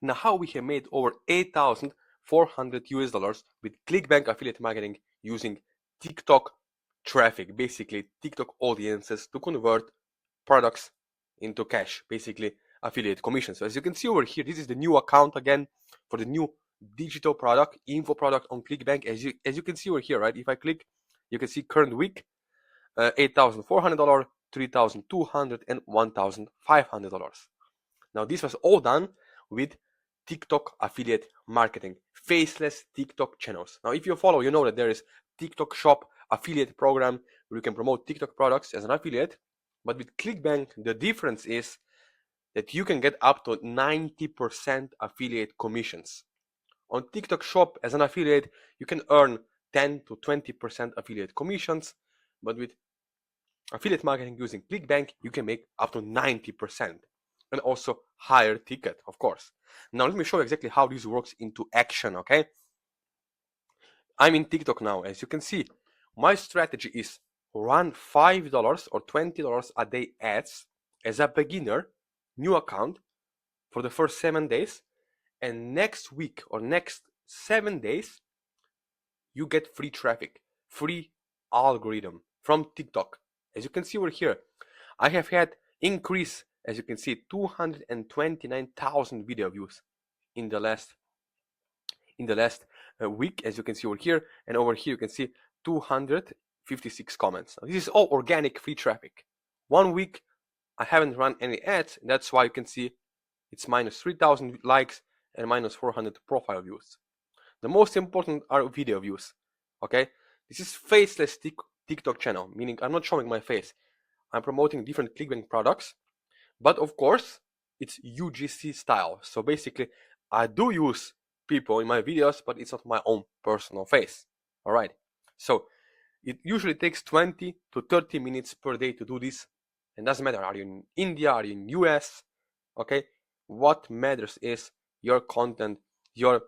Now, how we have made over 8,400 US dollars with ClickBank affiliate marketing using TikTok traffic, basically TikTok audiences, to convert products into cash, basically affiliate commissions. So as you can see over here, this is the new account again for the new digital product, info product on ClickBank. As you can see over here, right? If I click, you can see current week, $8,400, $3,200, and $1,500. Now this was all done with TikTok affiliate marketing, faceless TikTok channels. Now if you follow, you know that there is TikTok shop affiliate program where you can promote TikTok products as an affiliate. But with ClickBank, the difference is that you can get up to 90% affiliate commissions. On TikTok shop as an affiliate, you can earn 10 to 20% affiliate commissions, but with affiliate marketing using ClickBank, you can make up to 90% and also higher ticket, of course. Now let me show you exactly how this works into action, okay? I'm in TikTok now. As you can see, my strategy is run $5 or $20 a day ads as a beginner, new account for the first 7 days, and next week or next 7 days, you get free traffic, free algorithm from TikTok. As you can see over here, I have had increase, as you can see, 229,000 video views in the last week, as you can see over here, and over here you can see 256 comments. Now, this is all organic free traffic. 1 week I haven't run any ads, and that's why you can see it's minus 3,000 likes and minus 400 profile views. The most important are video views, okay? This is faceless TikTok channel, meaning I'm not showing my face. I'm promoting different ClickBank products, but of course, it's UGC style. So basically, I do use people in my videos, but it's not my own personal face, all right? So it usually takes 20 to 30 minutes per day to do this. And doesn't matter, are you in India, are you in US, okay? What matters is your content, your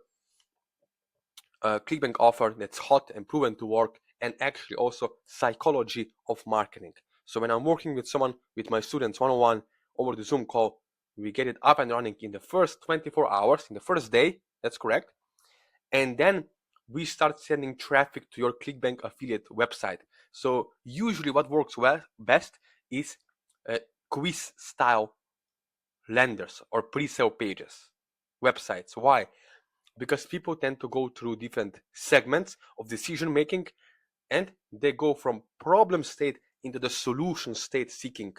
ClickBank offer that's hot and proven to work, and actually also psychology of marketing. So when I'm working with someone, with my students one-on-one over the Zoom call, we get it up and running in the first 24 hours, in the first day, that's correct. And then we start sending traffic to your ClickBank affiliate website. So usually what works best is quiz style lenders or pre-sale pages, websites. Why? Because people tend to go through different segments of decision making, and they go from problem state into the solution state seeking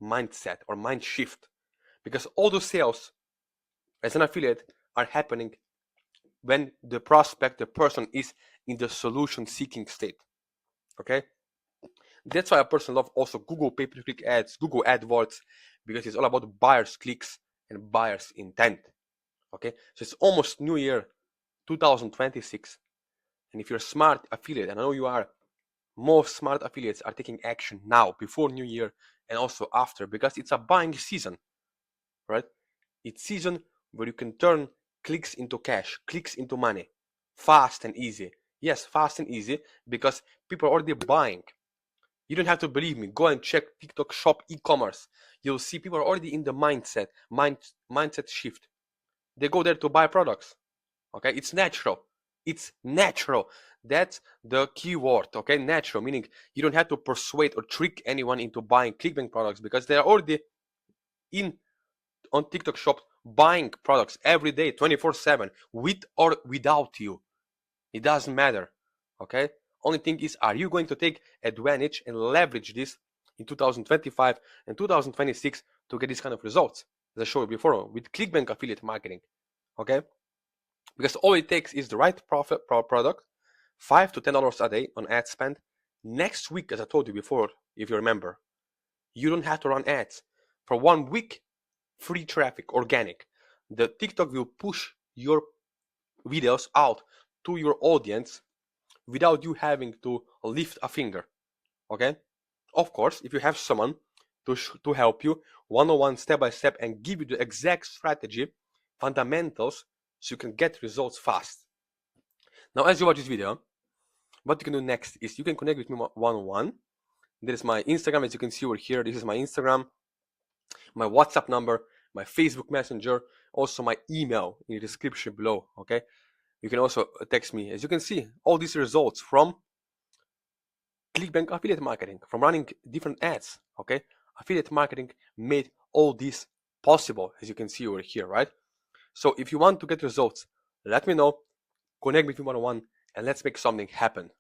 mindset or mind shift. Because all the sales as an affiliate are happening when the prospect, the person, is in the solution seeking state. Okay? That's why I personally love also Google pay-per-click ads, Google AdWords, because it's all about buyers' clicks and buyers' intent. Okay? So it's almost New Year 2026. And if you're a smart affiliate, and I know you are, most smart affiliates are taking action now, before New Year and also after, because it's a buying season, right? It's season where you can turn clicks into cash, clicks into money, fast and easy. Yes, fast and easy, because people are already buying. You don't have to believe me. Go and check TikTok shop e-commerce. You'll see people are already in the mindset shift. They go there to buy products. Okay, it's natural. It's natural. That's the key word. Okay, natural, meaning you don't have to persuade or trick anyone into buying ClickBank products, because they are already on TikTok shop buying products every day, 24/7, with or without you. It doesn't matter. Okay. Only thing is, are you going to take advantage and leverage this in 2025 and 2026 to get this kind of results, as I showed you before with ClickBank affiliate marketing? Okay. Because all it takes is the right product, $5 to $10 a day on ad spend. Next week, as I told you before, if you remember, you don't have to run ads. For 1 week, free traffic, organic. The TikTok will push your videos out to your audience without you having to lift a finger. Okay? Of course, if you have someone to help you one-on-one, step-by-step, and give you the exact strategy, fundamentals, so you can get results fast. Now, as you watch this video, what you can do next is you can connect with me one-on-one. There is my Instagram, as you can see over here. This is my Instagram, my WhatsApp number, my Facebook Messenger, also my email in the description below. Okay, you can also text me. As you can see, all these results from ClickBank affiliate marketing, from running different ads. Okay, affiliate marketing made all this possible, as you can see over here, right? So if you want to get results, let me know, connect with me one-on-one, and let's make something happen.